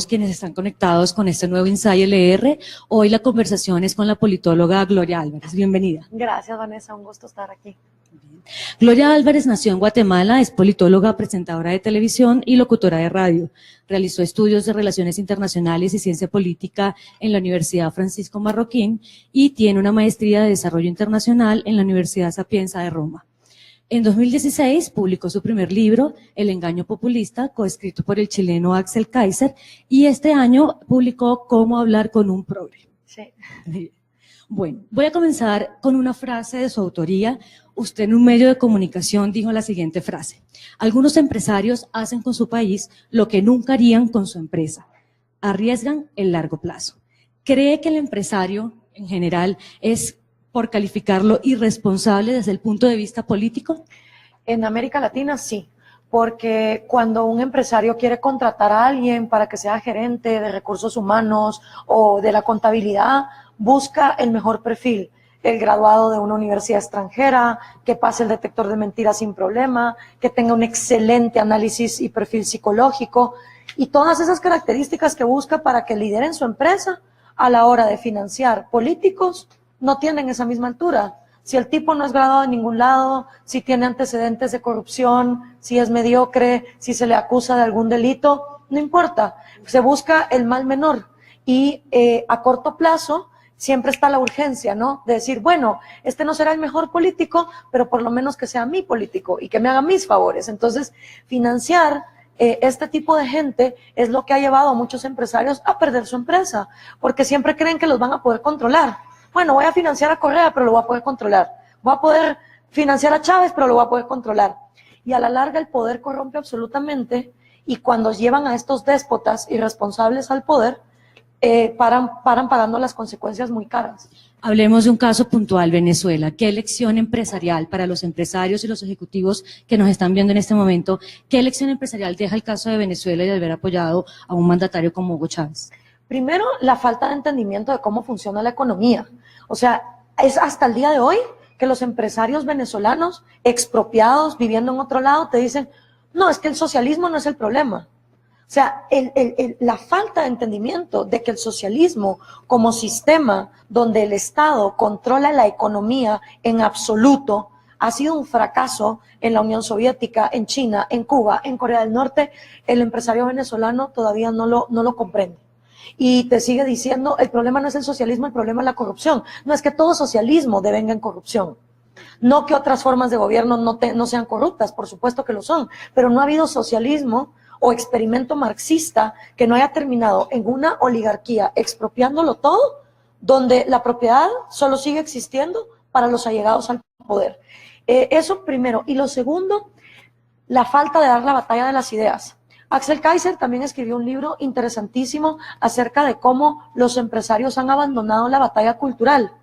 quienes están conectados con este nuevo Inside LR. Hoy la conversación es con la politóloga Gloria Álvarez. Bienvenida. Gracias, Vanessa, un gusto estar aquí. Gloria Álvarez nació en Guatemala, es politóloga, presentadora de televisión y locutora de radio. Realizó estudios de Relaciones Internacionales y Ciencia Política en la Universidad Francisco Marroquín y tiene una maestría de Desarrollo Internacional en la Universidad Sapienza de Roma. En 2016 publicó su primer libro, El engaño populista, coescrito por el chileno Axel Kaiser, y este año publicó Cómo hablar con un progre. Sí. Bueno, voy a comenzar con una frase de su autoría. Usted en un medio de comunicación dijo la siguiente frase: algunos empresarios hacen con su país lo que nunca harían con su empresa, arriesgan el largo plazo. ¿Cree que el empresario en general es, por calificarlo, irresponsable desde el punto de vista político? En América Latina sí, porque cuando un empresario quiere contratar a alguien para que sea gerente de recursos humanos o de la contabilidad, busca el mejor perfil, el graduado de una universidad extranjera, que pase el detector de mentiras sin problema, que tenga un excelente análisis y perfil psicológico y todas esas características que busca para que lideren su empresa. A la hora de financiar políticos, no tienen esa misma altura. Si el tipo no es graduado de ningún lado, si tiene antecedentes de corrupción, si es mediocre, si se le acusa de algún delito, no importa. Se busca el mal menor y a corto plazo siempre está la urgencia, ¿no? De decir, bueno, este no será el mejor político, pero por lo menos que sea mi político y que me haga mis favores. Entonces, financiar este tipo de gente es lo que ha llevado a muchos empresarios a perder su empresa, porque siempre creen que los van a poder controlar. Bueno, voy a financiar a Correa, pero lo voy a poder controlar. Voy a poder financiar a Chávez, pero lo voy a poder controlar. Y a la larga el poder corrompe absolutamente, y cuando llevan a estos déspotas irresponsables al poder, paran pagando las consecuencias muy caras. Hablemos de un caso puntual, Venezuela. ¿Qué lección empresarial para los empresarios y los ejecutivos que nos están viendo en este momento? ¿Qué lección empresarial deja el caso de Venezuela y de haber apoyado a un mandatario como Hugo Chávez? Primero, la falta de entendimiento de cómo funciona la economía. O sea, es hasta el día de hoy que los empresarios venezolanos expropiados, viviendo en otro lado, te dicen, no, es que el socialismo no es el problema. O sea, la falta de entendimiento de que el socialismo como sistema donde el Estado controla la economía en absoluto ha sido un fracaso en la Unión Soviética, en China, en Cuba, en Corea del Norte. El empresario venezolano todavía no lo comprende. Y te sigue diciendo, el problema no es el socialismo, el problema es la corrupción. No es que todo socialismo devenga en corrupción. No que otras formas de gobierno no sean corruptas, por supuesto que lo son, pero no ha habido socialismo o experimento marxista que no haya terminado en una oligarquía expropiándolo todo, donde la propiedad solo sigue existiendo para los allegados al poder. Eso primero. Y lo segundo, la falta de dar la batalla de las ideas. Axel Kaiser también escribió un libro interesantísimo acerca de cómo los empresarios han abandonado la batalla cultural.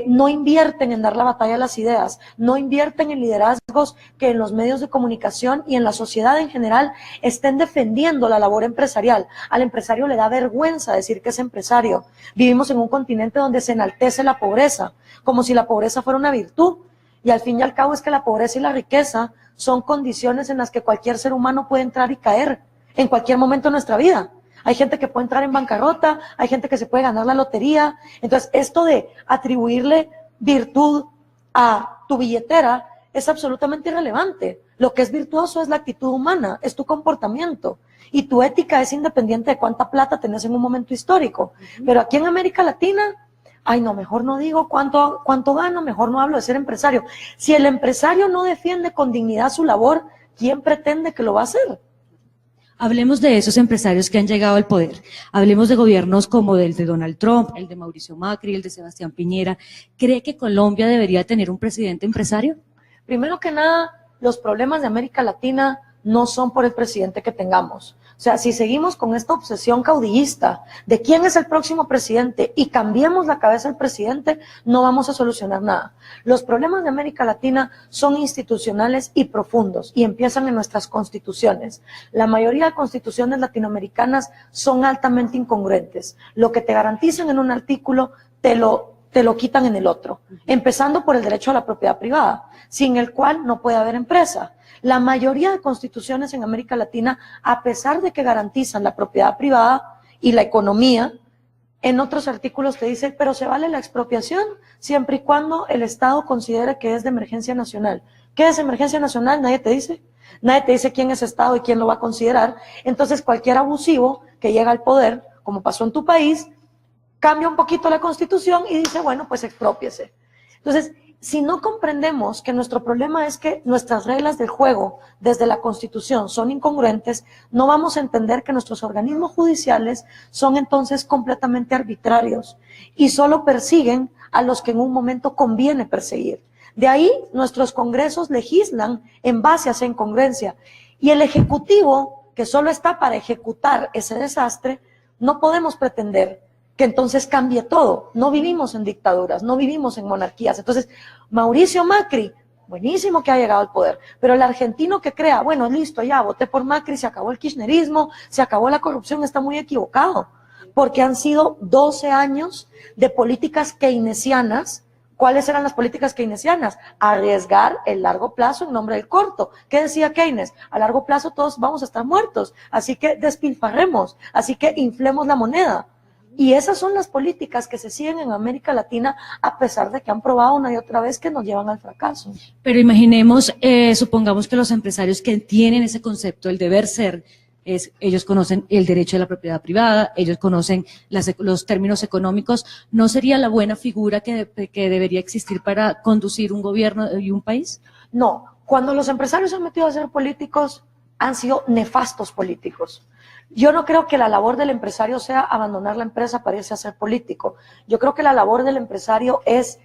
No invierten en dar la batalla de las ideas, no invierten en liderazgos que en los medios de comunicación y en la sociedad en general estén defendiendo la labor empresarial. Al empresario le da vergüenza decir que es empresario. Vivimos en un continente donde se enaltece la pobreza, como si la pobreza fuera una virtud. Y al fin y al cabo es que la pobreza y la riqueza son condiciones en las que cualquier ser humano puede entrar y caer en cualquier momento de nuestra vida. Hay gente que puede entrar en bancarrota, hay gente que se puede ganar la lotería. Entonces, esto de atribuirle virtud a tu billetera es absolutamente irrelevante. Lo que es virtuoso es la actitud humana, es tu comportamiento. Y tu ética es independiente de cuánta plata tenés en un momento histórico. Pero aquí en América Latina, ay no, mejor no digo cuánto gano, mejor no hablo de ser empresario. Si el empresario no defiende con dignidad su labor, ¿quién pretende que lo va a hacer? Hablemos de esos empresarios que han llegado al poder. Hablemos de gobiernos como el de Donald Trump, el de Mauricio Macri, el de Sebastián Piñera. ¿Cree que Colombia debería tener un presidente empresario? Primero que nada, los problemas de América Latina no son por el presidente que tengamos. O sea, si seguimos con esta obsesión caudillista de quién es el próximo presidente y cambiemos la cabeza del presidente, no vamos a solucionar nada. Los problemas de América Latina son institucionales y profundos y empiezan en nuestras constituciones. La mayoría de constituciones latinoamericanas son altamente incongruentes. Lo que te garantizan en un artículo te lo te lo quitan en el otro, empezando por el derecho a la propiedad privada, sin el cual no puede haber empresa. La mayoría de constituciones en América Latina, a pesar de que garantizan la propiedad privada y la economía, en otros artículos te dice, pero se vale la expropiación siempre y cuando el Estado considere que es de emergencia nacional. ¿Qué es emergencia nacional? Nadie te dice. Nadie te dice quién es Estado y quién lo va a considerar. Entonces cualquier abusivo que llega al poder, como pasó en tu país, cambia un poquito la Constitución y dice, bueno, pues exprópiese. Entonces, si no comprendemos que nuestro problema es que nuestras reglas del juego desde la Constitución son incongruentes, no vamos a entender que nuestros organismos judiciales son entonces completamente arbitrarios y solo persiguen a los que en un momento conviene perseguir. De ahí nuestros congresos legislan en base a esa incongruencia. Y el Ejecutivo, que solo está para ejecutar ese desastre, no podemos pretender que entonces cambie todo. No vivimos en dictaduras, no vivimos en monarquías. Entonces, Mauricio Macri, buenísimo que ha llegado al poder, pero el argentino que crea, bueno, listo, ya voté por Macri, se acabó el kirchnerismo, se acabó la corrupción, está muy equivocado, porque han sido 12 años de políticas keynesianas. ¿Cuáles eran las políticas keynesianas? Arriesgar el largo plazo en nombre del corto. ¿Qué decía Keynes? A largo plazo todos vamos a estar muertos, así que despilfarremos, así que inflemos la moneda. Y esas son las políticas que se siguen en América Latina, a pesar de que han probado una y otra vez que nos llevan al fracaso. Pero imaginemos, supongamos que los empresarios que tienen ese concepto, el deber ser, ellos conocen el derecho de la propiedad privada, ellos conocen los términos económicos, ¿no sería la buena figura que debería existir para conducir un gobierno y un país? No, cuando los empresarios se han metido a ser políticos, han sido nefastos políticos. Yo no creo que la labor del empresario sea abandonar la empresa para irse a ser político. Yo creo que la labor del empresario es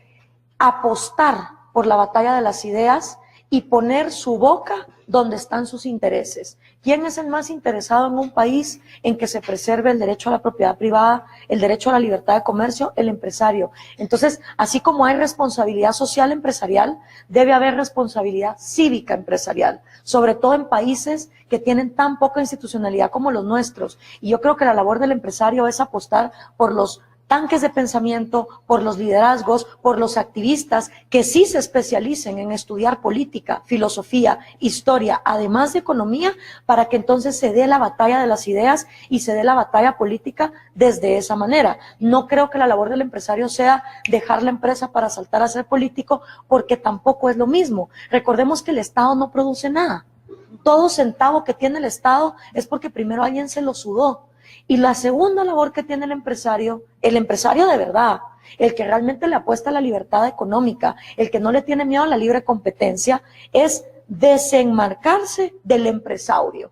apostar por la batalla de las ideas y poner su boca donde están sus intereses. ¿Quién es el más interesado en un país en que se preserve el derecho a la propiedad privada, el derecho a la libertad de comercio? El empresario. Entonces, así como hay responsabilidad social empresarial, debe haber responsabilidad cívica empresarial, sobre todo en países que tienen tan poca institucionalidad como los nuestros. Y yo creo que la labor del empresario es apostar por los tanques de pensamiento, por los liderazgos, por los activistas que sí se especialicen en estudiar política, filosofía, historia, además de economía, para que entonces se dé la batalla de las ideas y se dé la batalla política desde esa manera. No creo que la labor del empresario sea dejar la empresa para saltar a ser político, porque tampoco es lo mismo. Recordemos que el Estado no produce nada. Todo centavo que tiene el Estado es porque primero alguien se lo sudó. Y la segunda labor que tiene el empresario de verdad, el que realmente le apuesta a la libertad económica, el que no le tiene miedo a la libre competencia, es desenmarcarse del empresario.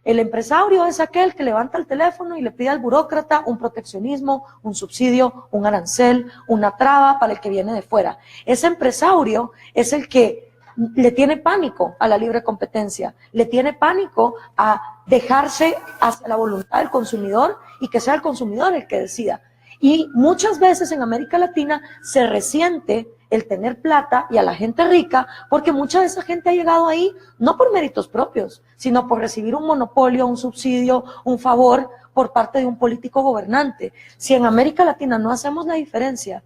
El empresario es aquel que levanta el teléfono y le pide al burócrata un proteccionismo, un subsidio, un arancel, una traba para el que viene de fuera. Ese empresario es el que le tiene pánico a la libre competencia, le tiene pánico a dejarse hacia la voluntad del consumidor y que sea el consumidor el que decida. Y muchas veces en América Latina se resiente el tener plata y a la gente rica, porque mucha de esa gente ha llegado ahí no por méritos propios, sino por recibir un monopolio, un subsidio, un favor por parte de un político gobernante. Si en América Latina no hacemos la diferencia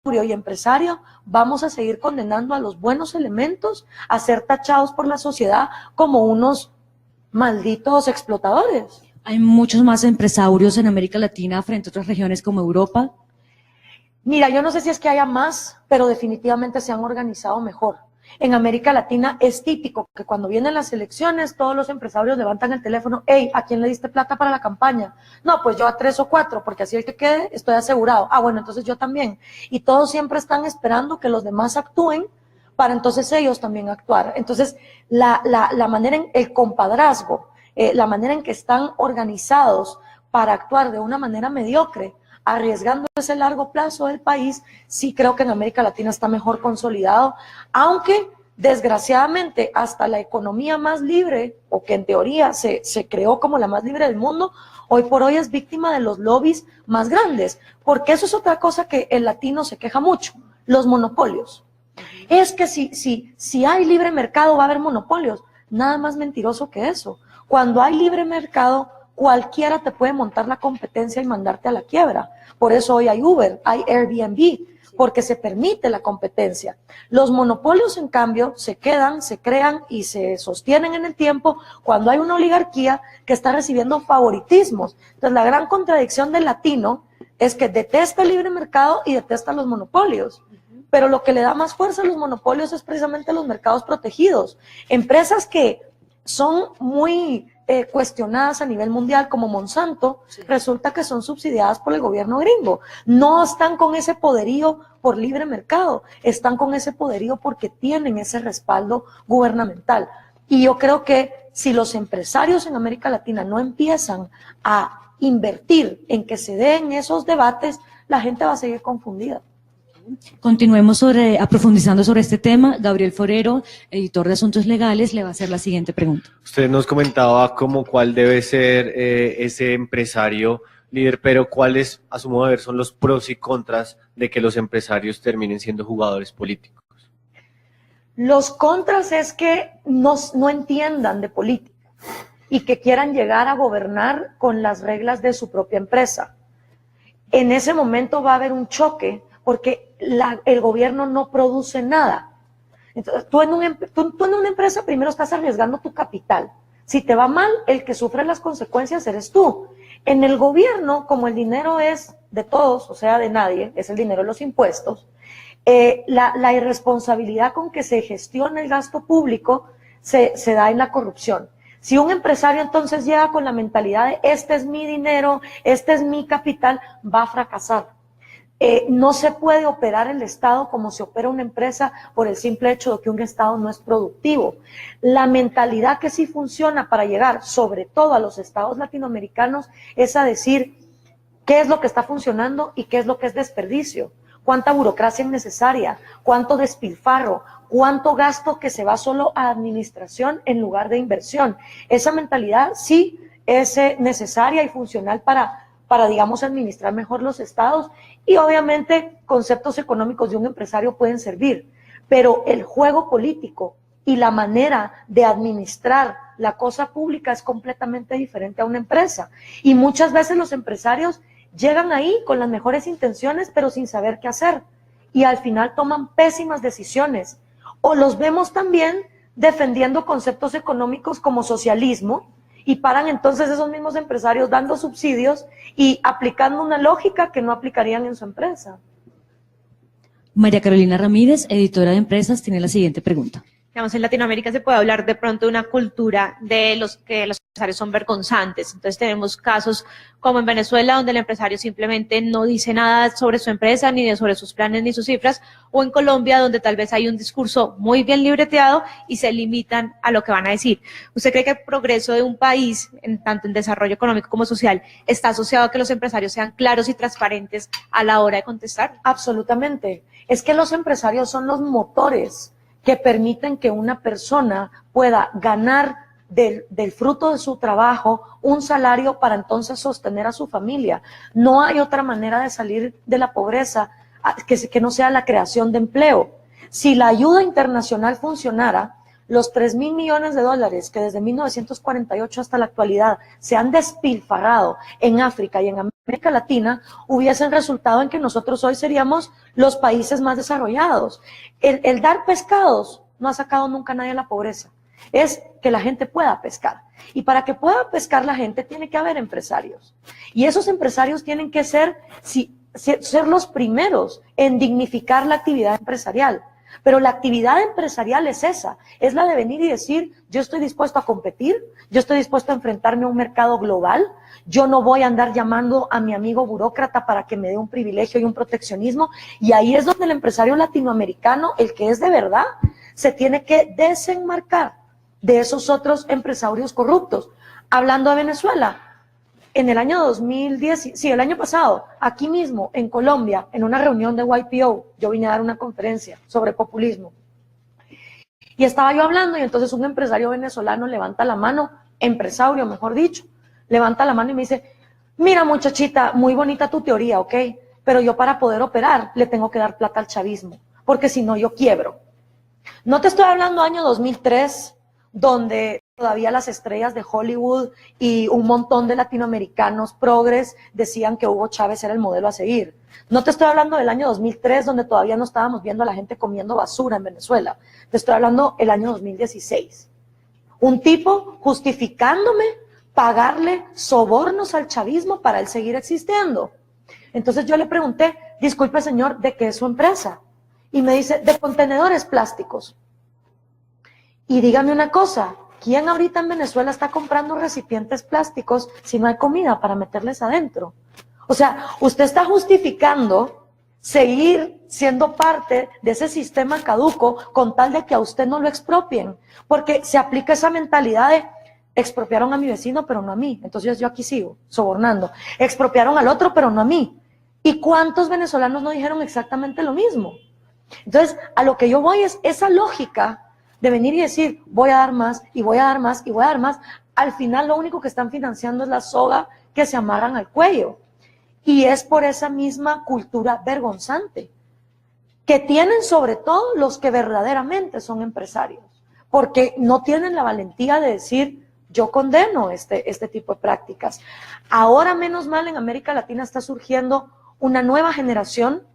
y empresario, vamos a seguir condenando a los buenos elementos a ser tachados por la sociedad como unos malditos explotadores. ¿Hay muchos más empresarios en América Latina frente a otras regiones como Europa? Mira, yo no sé si es que haya más, pero definitivamente se han organizado mejor. En América Latina es típico que cuando vienen las elecciones todos los empresarios levantan el teléfono, hey, ¿a quién le diste plata para la campaña? No, pues yo a 3 o 4, porque así el que quede estoy asegurado. Ah, bueno, entonces yo también. Y todos siempre están esperando que los demás actúen para entonces ellos también actuar. Entonces, la manera en el compadrazgo, la manera en que están organizados para actuar de una manera mediocre, arriesgando ese largo plazo del país, sí creo que en América Latina está mejor consolidado, aunque desgraciadamente hasta la economía más libre, o que en teoría se creó como la más libre del mundo, hoy por hoy es víctima de los lobbies más grandes, porque eso es otra cosa que el latino se queja mucho, los monopolios. Es que si hay libre mercado va a haber monopolios, nada más mentiroso que eso. Cuando hay libre mercado, cualquiera te puede montar la competencia y mandarte a la quiebra. Por eso hoy hay Uber, hay Airbnb, porque se permite la competencia. Los monopolios, en cambio, se quedan, se crean y se sostienen en el tiempo cuando hay una oligarquía que está recibiendo favoritismos. Entonces, la gran contradicción del latino es que detesta el libre mercado y detesta los monopolios. Pero lo que le da más fuerza a los monopolios es precisamente los mercados protegidos. Empresas que son muy cuestionadas a nivel mundial, como Monsanto, sí, resulta que son subsidiadas por el gobierno gringo. No están con ese poderío por libre mercado, están con ese poderío porque tienen ese respaldo gubernamental. Y yo creo que si los empresarios en América Latina no empiezan a invertir en que se den esos debates, la gente va a seguir confundida. Continuemos profundizando sobre este tema. Gabriel Forero, editor de Asuntos Legales, le va a hacer la siguiente pregunta. Usted nos comentaba como cuál debe ser ese empresario líder, pero cuáles, a su modo de ver, son los pros y contras de que los empresarios terminen siendo jugadores políticos. Los contras es que no entiendan de política y que quieran llegar a gobernar con las reglas de su propia empresa. En ese momento va a haber un choque porque el gobierno no produce nada. Entonces, tú en una empresa primero estás arriesgando tu capital. Si te va mal, el que sufre las consecuencias eres tú. En el gobierno, como el dinero es de todos, o sea, de nadie, es el dinero de los impuestos, la irresponsabilidad con que se gestiona el gasto público se da en la corrupción. Si un empresario entonces llega con la mentalidad de este es mi dinero, este es mi capital, va a fracasar. No se puede operar el Estado como se opera una empresa por el simple hecho de que un Estado no es productivo. La mentalidad que sí funciona para llegar, sobre todo a los estados latinoamericanos, es a decir qué es lo que está funcionando y qué es lo que es desperdicio. Cuánta burocracia innecesaria, cuánto despilfarro, cuánto gasto que se va solo a administración en lugar de inversión. Esa mentalidad sí es necesaria y funcional para digamos, administrar mejor los estados, y obviamente conceptos económicos de un empresario pueden servir, pero el juego político y la manera de administrar la cosa pública es completamente diferente a una empresa, y muchas veces los empresarios llegan ahí con las mejores intenciones, pero sin saber qué hacer, y al final toman pésimas decisiones, o los vemos también defendiendo conceptos económicos como socialismo, y paran entonces esos mismos empresarios dando subsidios y aplicando una lógica que no aplicarían en su empresa. María Carolina Ramírez, editora de Empresas, tiene la siguiente pregunta. Digamos, en Latinoamérica se puede hablar de pronto de una cultura de los que los empresarios son vergonzantes. Entonces tenemos casos como en Venezuela, donde el empresario simplemente no dice nada sobre su empresa, ni sobre sus planes, ni sus cifras, o en Colombia, donde tal vez hay un discurso muy bien libreteado y se limitan a lo que van a decir. ¿Usted cree que el progreso de un país, tanto en desarrollo económico como social, está asociado a que los empresarios sean claros y transparentes a la hora de contestar? Absolutamente. Es que los empresarios son los motores que permiten que una persona pueda ganar del fruto de su trabajo un salario para entonces sostener a su familia. No hay otra manera de salir de la pobreza que no sea la creación de empleo. Si la ayuda internacional funcionara, los 3.000 millones de dólares que desde 1948 hasta la actualidad se han despilfarrado en África y en América Latina, hubiesen resultado en que nosotros hoy seríamos los países más desarrollados. El dar pescados no ha sacado nunca a nadie de la pobreza. Es que la gente pueda pescar. Y para que pueda pescar la gente tiene que haber empresarios. Y esos empresarios tienen que ser los primeros en dignificar la actividad empresarial. Pero la actividad empresarial es esa, es la de venir y decir, yo estoy dispuesto a competir, yo estoy dispuesto a enfrentarme a un mercado global, yo no voy a andar llamando a mi amigo burócrata para que me dé un privilegio y un proteccionismo, y ahí es donde el empresario latinoamericano, el que es de verdad, se tiene que desenmarcar de esos otros empresarios corruptos. Hablando de Venezuela, en el año 2010, sí, el año pasado, aquí mismo, en Colombia, en una reunión de YPO, yo vine a dar una conferencia sobre populismo. Y estaba yo hablando y entonces un empresario venezolano levanta la mano, empresario mejor dicho, levanta la mano y me dice, mira muchachita, muy bonita tu teoría, ¿ok? Pero yo para poder operar le tengo que dar plata al chavismo, porque si no yo quiebro. No te estoy hablando año 2003, donde todavía las estrellas de Hollywood y un montón de latinoamericanos progres decían que Hugo Chávez era el modelo a seguir. No te estoy hablando del año 2003, donde todavía no estábamos viendo a la gente comiendo basura en Venezuela. Te estoy hablando del año 2016. Un tipo justificándome pagarle sobornos al chavismo para él seguir existiendo. Entonces yo le pregunté, disculpe señor, ¿de qué es su empresa? Y me dice, de contenedores plásticos. Y dígame una cosa, ¿quién ahorita en Venezuela está comprando recipientes plásticos si no hay comida para meterles adentro? O sea, usted está justificando seguir siendo parte de ese sistema caduco con tal de que a usted no lo expropien, porque se aplica esa mentalidad de expropiaron a mi vecino pero no a mí, entonces yo aquí sigo sobornando, expropiaron al otro pero no a mí. ¿Y cuántos venezolanos no dijeron exactamente lo mismo? Entonces, a lo que yo voy es esa lógica de venir y decir, voy a dar más, y voy a dar más, y voy a dar más. Al final lo único que están financiando es la soga que se amarran al cuello. Y es por esa misma cultura vergonzante que tienen sobre todo los que verdaderamente son empresarios, porque no tienen la valentía de decir, yo condeno este tipo de prácticas. Ahora, menos mal, en América Latina está surgiendo una nueva generación,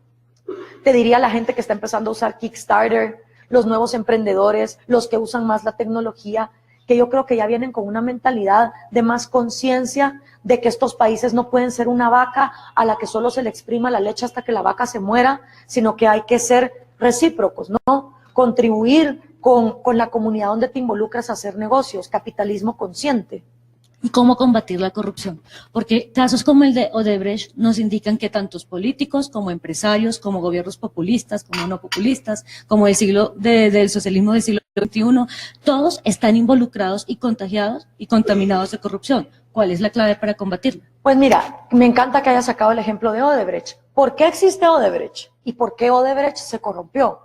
te diría la gente que está empezando a usar Kickstarter, los nuevos emprendedores, los que usan más la tecnología, que yo creo que ya vienen con una mentalidad de más conciencia de que estos países no pueden ser una vaca a la que solo se le exprima la leche hasta que la vaca se muera, sino que hay que ser recíprocos, ¿no? Contribuir con la comunidad donde te involucras a hacer negocios, capitalismo consciente. ¿Y cómo combatir la corrupción? Porque casos como el de Odebrecht nos indican que tantos políticos como empresarios, como gobiernos populistas, como no populistas, como del socialismo del siglo XXI, todos están involucrados y contagiados y contaminados de corrupción. ¿Cuál es la clave para combatirla? Pues mira, me encanta que hayas sacado el ejemplo de Odebrecht. ¿Por qué existe Odebrecht? ¿Y por qué Odebrecht se corrompió?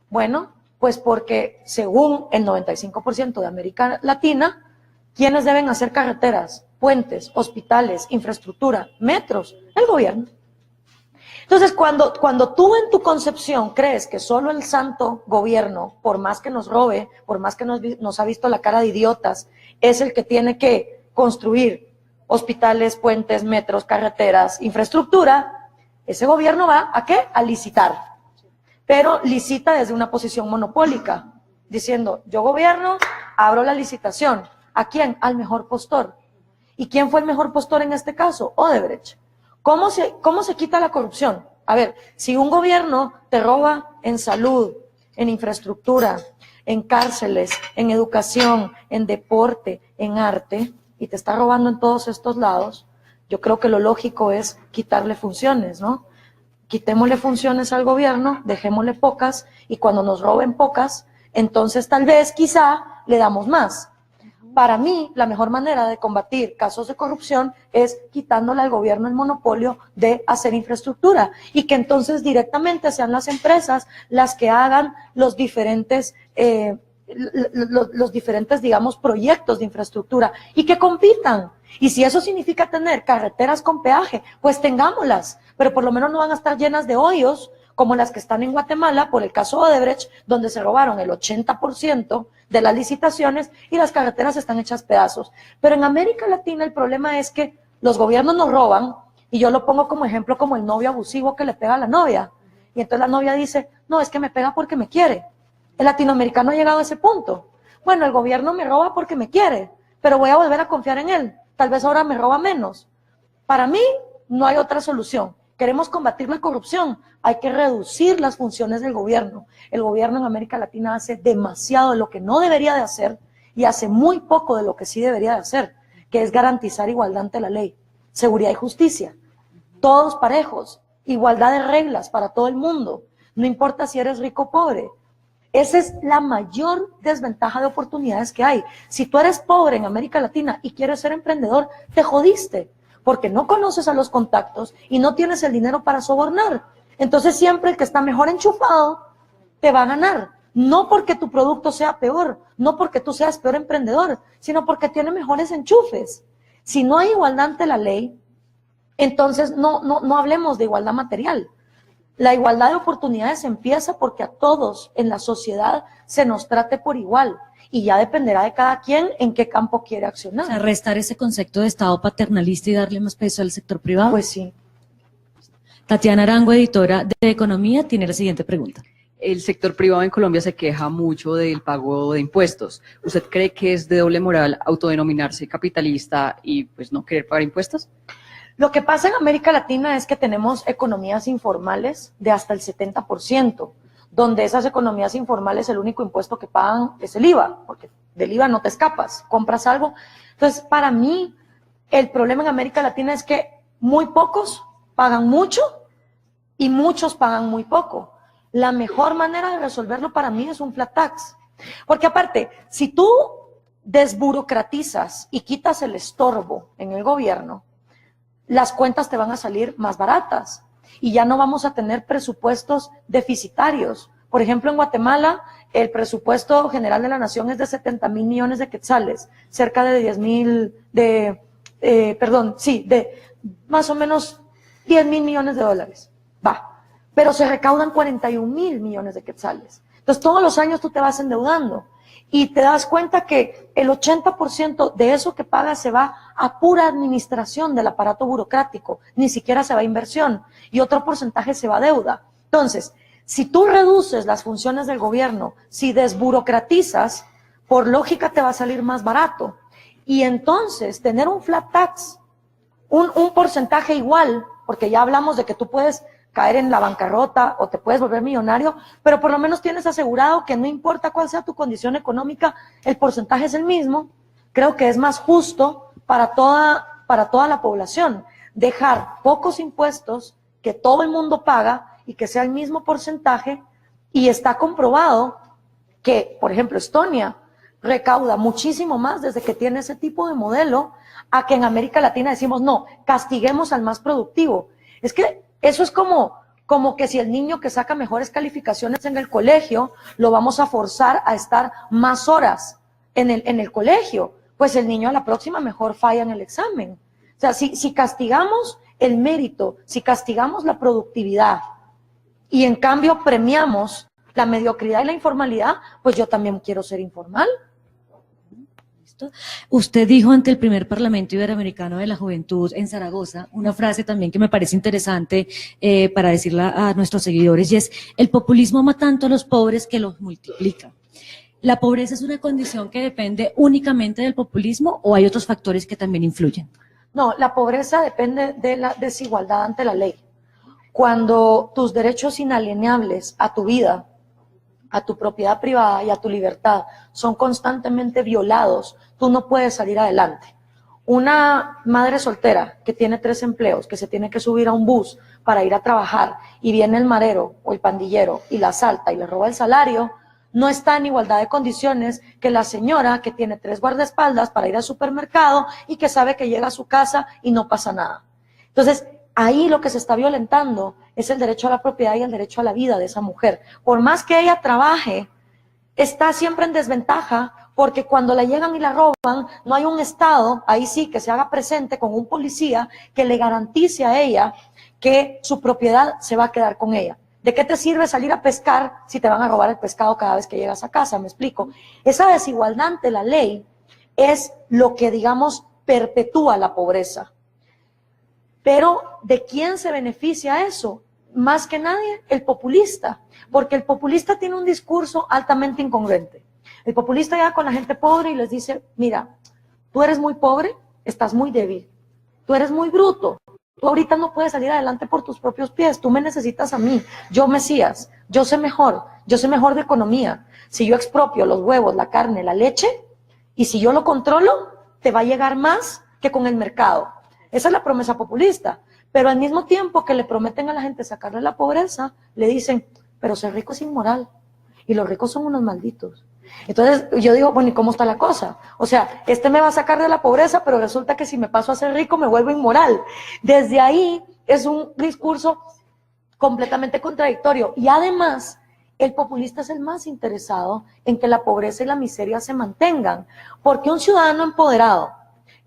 Bueno, pues porque según el 95% de América Latina, ¿quiénes deben hacer carreteras, puentes, hospitales, infraestructura, metros? El gobierno. Entonces, cuando tú en tu concepción crees que solo el santo gobierno, por más que nos robe, por más que nos ha visto la cara de idiotas, es el que tiene que construir hospitales, puentes, metros, carreteras, infraestructura, ese gobierno va ¿a qué? A licitar. Pero licita desde una posición monopólica, diciendo, yo gobierno, abro la licitación. ¿A quién? Al mejor postor. ¿Y quién fue el mejor postor en este caso? Odebrecht. ¿Cómo se quita la corrupción? A ver, si un gobierno te roba en salud, en infraestructura, en cárceles, en educación, en deporte, en arte, y te está robando en todos estos lados, yo creo que lo lógico es quitarle funciones, ¿no? Quitémosle funciones al gobierno, dejémosle pocas, y cuando nos roben pocas, entonces tal vez, quizá, le damos más. Para mí, la mejor manera de combatir casos de corrupción es quitándole al gobierno el monopolio de hacer infraestructura y que entonces directamente sean las empresas las que hagan los diferentes, digamos, proyectos de infraestructura y que compitan. Y si eso significa tener carreteras con peaje, pues tengámoslas, pero por lo menos no van a estar llenas de hoyos como las que están en Guatemala por el caso Odebrecht, donde se robaron el 80% de las licitaciones y las carreteras están hechas pedazos. Pero en América Latina el problema es que los gobiernos nos roban, y yo lo pongo como ejemplo como el novio abusivo que le pega a la novia. Y entonces la novia dice, no, es que me pega porque me quiere. El latinoamericano ha llegado a ese punto. Bueno, el gobierno me roba porque me quiere, pero voy a volver a confiar en él. Tal vez ahora me roba menos. Para mí no hay otra solución. Queremos combatir la corrupción, hay que reducir las funciones del gobierno. El gobierno en América Latina hace demasiado de lo que no debería de hacer y hace muy poco de lo que sí debería de hacer, que es garantizar igualdad ante la ley, seguridad y justicia, todos parejos, igualdad de reglas para todo el mundo, no importa si eres rico o pobre. Esa es la mayor desventaja de oportunidades que hay. Si tú eres pobre en América Latina y quieres ser emprendedor, te jodiste, porque no conoces a los contactos y no tienes el dinero para sobornar. Entonces siempre el que está mejor enchufado te va a ganar. No porque tu producto sea peor, no porque tú seas peor emprendedor, sino porque tiene mejores enchufes. Si no hay igualdad ante la ley, entonces no hablemos de igualdad material. La igualdad de oportunidades empieza porque a todos en la sociedad se nos trate por igual. y ya dependerá de cada quien en qué campo quiere O accionar. sea, restar ese concepto de Estado paternalista y darle más peso al sector privado. Pues sí. Tatiana Arango, editora de Economía, tiene la siguiente pregunta. El sector privado en Colombia se queja mucho del pago de impuestos. ¿Usted cree que es de doble moral autodenominarse capitalista y pues no querer pagar impuestos? Lo que pasa en América Latina es que tenemos economías informales de hasta el 70%, donde esas economías informales el único impuesto que pagan es el IVA, porque del IVA no te escapas, compras algo. Entonces, para mí, el problema en América Latina es que muy pocos pagan mucho y muchos pagan muy poco. La mejor manera de resolverlo para mí es un flat tax. Porque aparte, si tú desburocratizas y quitas el estorbo en el gobierno, las cuentas te van a salir más baratas y ya no vamos a tener presupuestos deficitarios. Por ejemplo, en Guatemala, el presupuesto general de la nación es de 70,000 millones de quetzales, cerca de 10,000, de más o menos 10,000 millones de dólares. Va, pero se recaudan 41,000 millones de quetzales. Entonces, todos los años tú te vas endeudando y te das cuenta que el 80% de eso que pagas se va a pura administración del aparato burocrático, ni siquiera se va a inversión, y otro porcentaje se va a deuda. Entonces, si tú reduces las funciones del gobierno, si desburocratizas, por lógica te va a salir más barato. Y entonces, tener un flat tax, un porcentaje igual, porque ya hablamos de que tú puedes caer en la bancarrota o te puedes volver millonario, pero por lo menos tienes asegurado que no importa cuál sea tu condición económica, el porcentaje es el mismo. Creo que es más justo para toda la población dejar pocos impuestos que todo el mundo paga y que sea el mismo porcentaje, y está comprobado que, por ejemplo, Estonia recauda muchísimo más desde que tiene ese tipo de modelo, a que en América Latina decimos, no, castiguemos al más productivo. Es que eso es como que si el niño que saca mejores calificaciones en el colegio, lo vamos a forzar a estar más horas en el colegio, pues el niño a la próxima mejor falla en el examen. O sea, si castigamos el mérito, si castigamos la productividad y en cambio premiamos la mediocridad y la informalidad, pues yo también quiero ser informal. Usted dijo ante el primer Parlamento Iberoamericano de la Juventud en Zaragoza una frase también que me parece interesante para decirla a nuestros seguidores, y es: el populismo ama tanto a los pobres que los multiplica. ¿La pobreza es una condición que depende únicamente del populismo o hay otros factores que también influyen? No, la pobreza depende de la desigualdad ante la ley. Cuando tus derechos inalienables a tu vida, a tu propiedad privada y a tu libertad son constantemente violados, tú no puedes salir adelante. Una madre soltera que tiene 3 empleos, que se tiene que subir a un bus para ir a trabajar, y viene el marero o el pandillero y la asalta y le roba el salario, no está en igualdad de condiciones que la señora que tiene 3 guardaespaldas para ir al supermercado y que sabe que llega a su casa y no pasa nada. Entonces, ahí lo que se está violentando es el derecho a la propiedad y el derecho a la vida de esa mujer. Por más que ella trabaje, está siempre en desventaja, porque cuando la llegan y la roban, no hay un Estado, ahí sí, que se haga presente con un policía que le garantice a ella que su propiedad se va a quedar con ella. ¿De qué te sirve salir a pescar si te van a robar el pescado cada vez que llegas a casa? Me explico. Esa desigualdad ante la ley es lo que, digamos, perpetúa la pobreza. Pero, ¿de quién se beneficia eso? Más que nadie, el populista. Porque el populista tiene un discurso altamente incongruente. El populista llega con la gente pobre y les dice: mira, tú eres muy pobre, estás muy débil. Tú eres muy bruto. Tú ahorita no puedes salir adelante por tus propios pies. Tú me necesitas a mí. Yo, Mesías, yo sé mejor de economía. Si yo expropio los huevos, la carne, la leche, y si yo lo controlo, te va a llegar más que con el mercado. Esa es la promesa populista. Pero al mismo tiempo que le prometen a la gente sacarle la pobreza, le dicen: pero ser rico es inmoral. Y los ricos son unos malditos. Entonces yo digo, bueno, ¿y cómo está la cosa? O sea, me va a sacar de la pobreza, pero resulta que si me paso a ser rico me vuelvo inmoral. Desde ahí es un discurso completamente contradictorio. Y además, el populista es el más interesado en que la pobreza y la miseria se mantengan. Porque un ciudadano empoderado,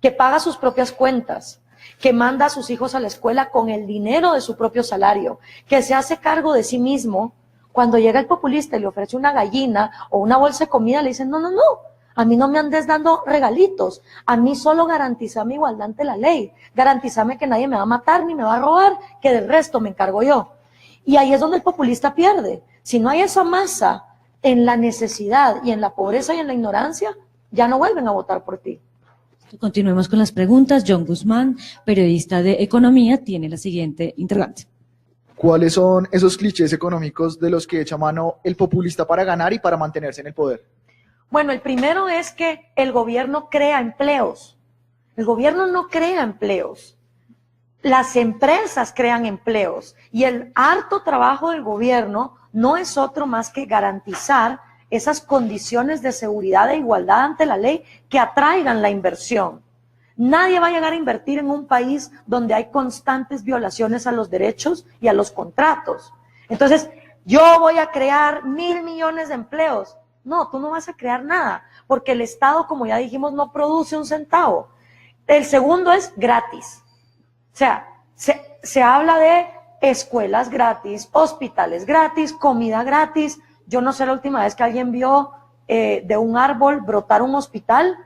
que paga sus propias cuentas, que manda a sus hijos a la escuela con el dinero de su propio salario, que se hace cargo de sí mismo, cuando llega el populista y le ofrece una gallina o una bolsa de comida, le dicen: no, A mí no me andes dando regalitos. A mí solo garantizame igualdad ante la ley. Garantizame que nadie me va a matar ni me va a robar, que del resto me encargo yo. Y ahí es donde el populista pierde. Si no hay esa masa en la necesidad y en la pobreza y en la ignorancia, ya no vuelven a votar por ti. Continuemos con las preguntas. John Guzmán, periodista de Economía, tiene la siguiente interrogante. ¿Cuáles son esos clichés económicos de los que echa mano el populista para ganar y para mantenerse en el poder? Bueno, el primero es que el gobierno crea empleos. El gobierno no crea empleos. Las empresas crean empleos. Y el harto trabajo del gobierno no es otro más que garantizar esas condiciones de seguridad e igualdad ante la ley que atraigan la inversión. Nadie va a llegar a invertir en un país donde hay constantes violaciones a los derechos y a los contratos. Entonces, yo voy a crear 1.000 millones de empleos. No, tú no vas a crear nada, porque el Estado, como ya dijimos, no produce un centavo. El segundo es gratis. O sea, se habla de escuelas gratis, hospitales gratis, comida gratis. Yo no sé la última vez que alguien vio de un árbol brotar un hospital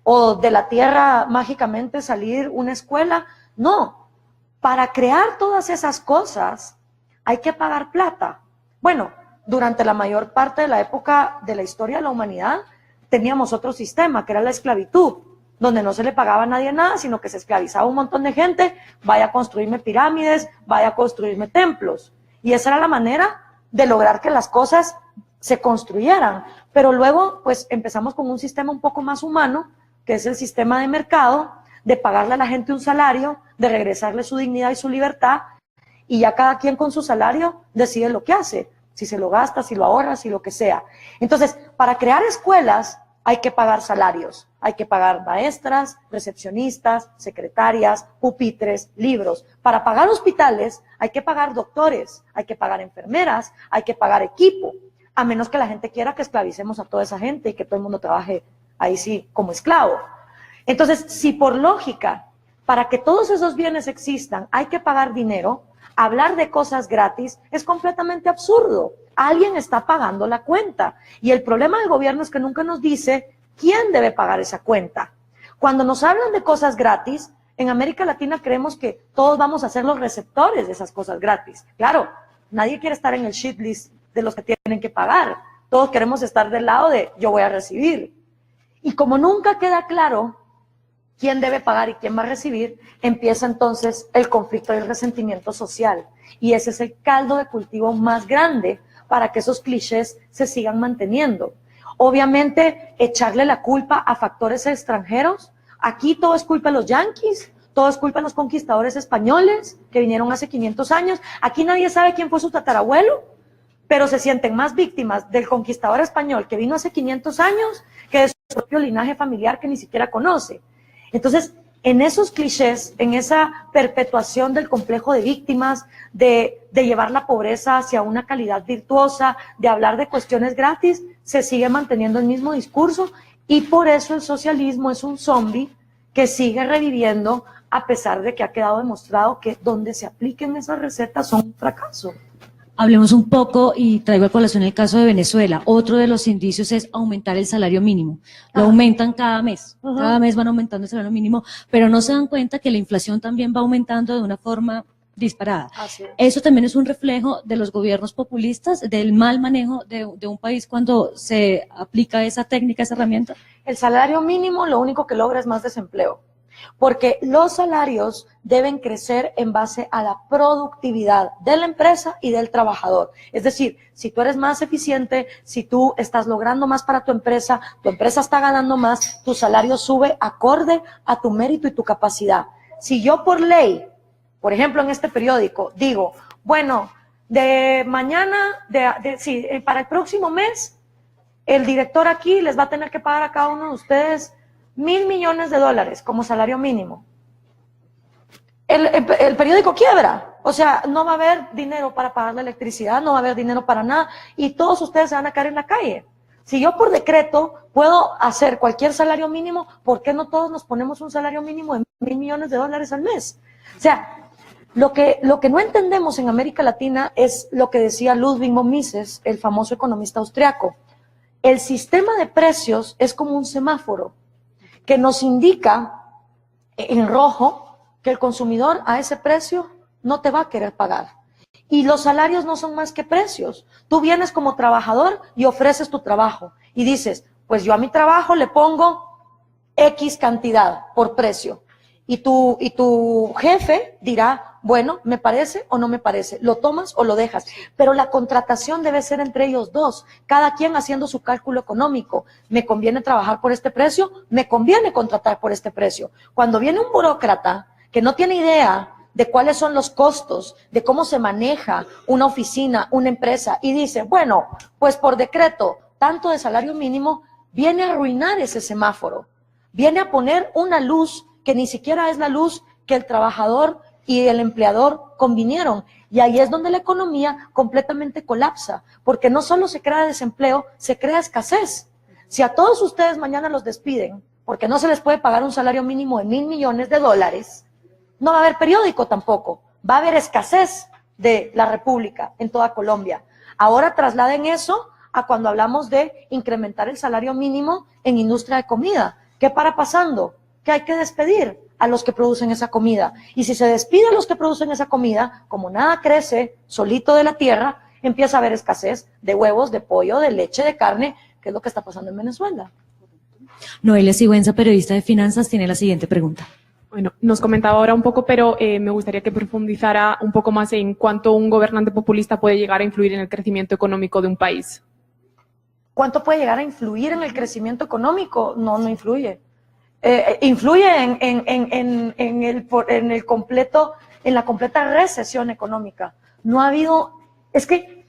o de la tierra mágicamente salir una escuela. No, para crear todas esas cosas hay que pagar plata. Bueno, durante la mayor parte de la época de la historia de la humanidad teníamos otro sistema, que era la esclavitud, donde no se le pagaba a nadie nada, sino que se esclavizaba un montón de gente, vaya a construirme pirámides, vaya a construirme templos. Y esa era la manera de lograr que las cosas se construyeran. Pero luego, pues, empezamos con un sistema un poco más humano, que es el sistema de mercado, de pagarle a la gente un salario, de regresarle su dignidad y su libertad, y ya cada quien con su salario decide lo que hace, si se lo gasta, si lo ahorra, si lo que sea. Entonces, para crear escuelas hay que pagar salarios, hay que pagar maestras, recepcionistas, secretarias, pupitres, libros. Para pagar hospitales hay que pagar doctores, hay que pagar enfermeras, hay que pagar equipo, a menos que la gente quiera que esclavicemos a toda esa gente y que todo el mundo trabaje ahí sí como esclavo. Entonces, si por lógica, para que todos esos bienes existan, hay que pagar dinero, hablar de cosas gratis es completamente absurdo. Alguien está pagando la cuenta. Y el problema del gobierno es que nunca nos dice quién debe pagar esa cuenta. Cuando nos hablan de cosas gratis, en América Latina creemos que todos vamos a ser los receptores de esas cosas gratis. Claro, nadie quiere estar en el shit list de los que tienen que pagar. Todos queremos estar del lado de yo voy a recibir. Y como nunca queda claro quién debe pagar y quién va a recibir, empieza entonces el conflicto y el resentimiento social. Y ese es el caldo de cultivo más grande para que esos clichés se sigan manteniendo. Obviamente, echarle la culpa a factores extranjeros. Aquí todo es culpa de los yanquis, todo es culpa de los conquistadores españoles que vinieron hace 500 años. Aquí nadie sabe quién fue su tatarabuelo, pero se sienten más víctimas del conquistador español que vino hace 500 años que de su propio linaje familiar que ni siquiera conoce. Entonces, en esos clichés, en esa perpetuación del complejo de víctimas, de llevar la pobreza hacia una calidad virtuosa, de hablar de cuestiones gratis, se sigue manteniendo el mismo discurso y por eso el socialismo es un zombie que sigue reviviendo a pesar de que ha quedado demostrado que donde se apliquen esas recetas son un fracaso. Hablemos un poco y traigo a colación el caso de Venezuela. Otro de los indicios es aumentar el salario mínimo. Lo aumentan cada mes. Cada mes van aumentando el salario mínimo, pero no se dan cuenta que la inflación también va aumentando de una forma disparada. Así es. Eso también es un reflejo de los gobiernos populistas, del mal manejo de un país cuando se aplica esa técnica, esa herramienta. El salario mínimo lo único que logra es más desempleo, porque los salarios deben crecer en base a la productividad de la empresa y del trabajador. Es decir, si tú eres más eficiente, si tú estás logrando más para tu empresa está ganando más, tu salario sube acorde a tu mérito y tu capacidad. Si yo por ley, por ejemplo en este periódico, digo, bueno, de mañana, para el próximo mes, el director aquí les va a tener que pagar a cada uno de ustedes $1.000 millones como salario mínimo. El periódico quiebra, o sea, no va a haber dinero para pagar la electricidad, no va a haber dinero para nada y todos ustedes se van a caer en la calle. Si yo por decreto puedo hacer cualquier salario mínimo, ¿por qué no todos nos ponemos un salario mínimo de $1.000 millones al mes? O sea, lo que no entendemos en América Latina es lo que decía Ludwig von Mises, el famoso economista austriaco. El sistema de precios es como un semáforo que nos indica en rojo que el consumidor a ese precio no te va a querer pagar. Y los salarios no son más que precios. Tú vienes como trabajador y ofreces tu trabajo y dices, pues yo a mi trabajo le pongo X cantidad por precio. Y tu jefe dirá, bueno, ¿me parece o no me parece? ¿Lo tomas o lo dejas? Pero la contratación debe ser entre ellos dos, cada quien haciendo su cálculo económico. ¿Me conviene trabajar por este precio? ¿Me conviene contratar por este precio? Cuando viene un burócrata que no tiene idea de cuáles son los costos, de cómo se maneja una oficina, una empresa, y dice, bueno, pues por decreto, tanto de salario mínimo, viene a arruinar ese semáforo, viene a poner una luz que ni siquiera es la luz que el trabajador y el empleador convinieron. Y ahí es donde la economía completamente colapsa, porque no solo se crea desempleo, se crea escasez. Si a todos ustedes mañana los despiden, porque no se les puede pagar un salario mínimo de $1.000 millones, no va a haber periódico tampoco, va a haber escasez de la República en toda Colombia. Ahora trasladen eso a cuando hablamos de incrementar el salario mínimo en industria de comida. ¿Qué para pasando? Que hay que despedir a los que producen esa comida. Y si se despide a los que producen esa comida, como nada crece solito de la tierra, empieza a haber escasez de huevos, de pollo, de leche, de carne, que es lo que está pasando en Venezuela. Noelia Sigüenza, periodista de finanzas, tiene la siguiente pregunta. Bueno, nos comentaba ahora un poco, pero me gustaría que profundizara un poco más en cuánto un gobernante populista puede llegar a influir en el crecimiento económico de un país. ¿Cuánto puede llegar a influir en el crecimiento económico? No, no influye. Influye en la completa recesión económica. No ha habido, es que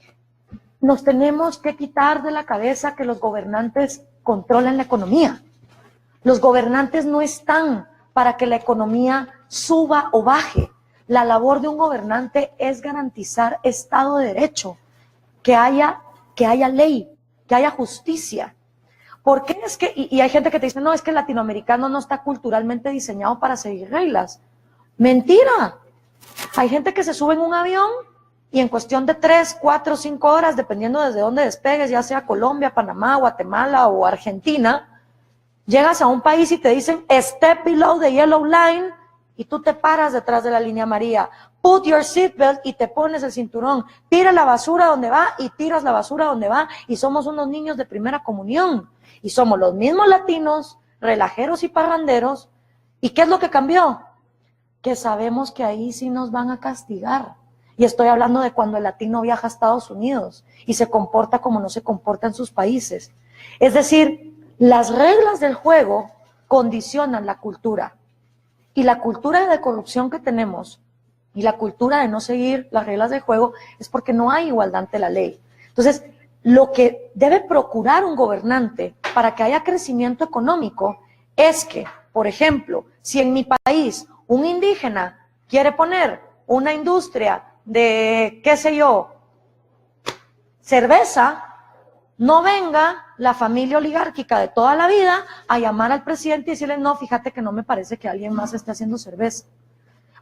nos tenemos que quitar de la cabeza que los gobernantes controlan la economía. Los gobernantes no están para que la economía suba o baje. La labor de un gobernante es garantizar Estado de Derecho, que haya ley, que haya justicia. ¿Por qué es que, y hay gente que te dice, no, es que el latinoamericano no está culturalmente diseñado para seguir reglas? Mentira. Hay gente que se sube en un avión y en cuestión de 3, 4, 5 horas, dependiendo desde dónde despegues, ya sea Colombia, Panamá, Guatemala o Argentina, llegas a un país y te dicen, step below the yellow line, y tú te paras detrás de la línea amarilla. Put your seatbelt y te pones el cinturón. Tira la basura donde va y tiras la basura donde va. Y somos unos niños de primera comunión. Y somos los mismos latinos, relajeros y parranderos. ¿Y qué es lo que cambió? Que sabemos que ahí sí nos van a castigar. Y estoy hablando de cuando el latino viaja a Estados Unidos y se comporta como no se comporta en sus países. Es decir, las reglas del juego condicionan la cultura. Y la cultura de corrupción que tenemos y la cultura de no seguir las reglas del juego es porque no hay igualdad ante la ley. Entonces, lo que debe procurar un gobernante para que haya crecimiento económico es que, por ejemplo, si en mi país un indígena quiere poner una industria de, qué sé yo, cerveza, no venga la familia oligárquica de toda la vida a llamar al presidente y decirle, no, fíjate que no me parece que alguien más esté haciendo cerveza.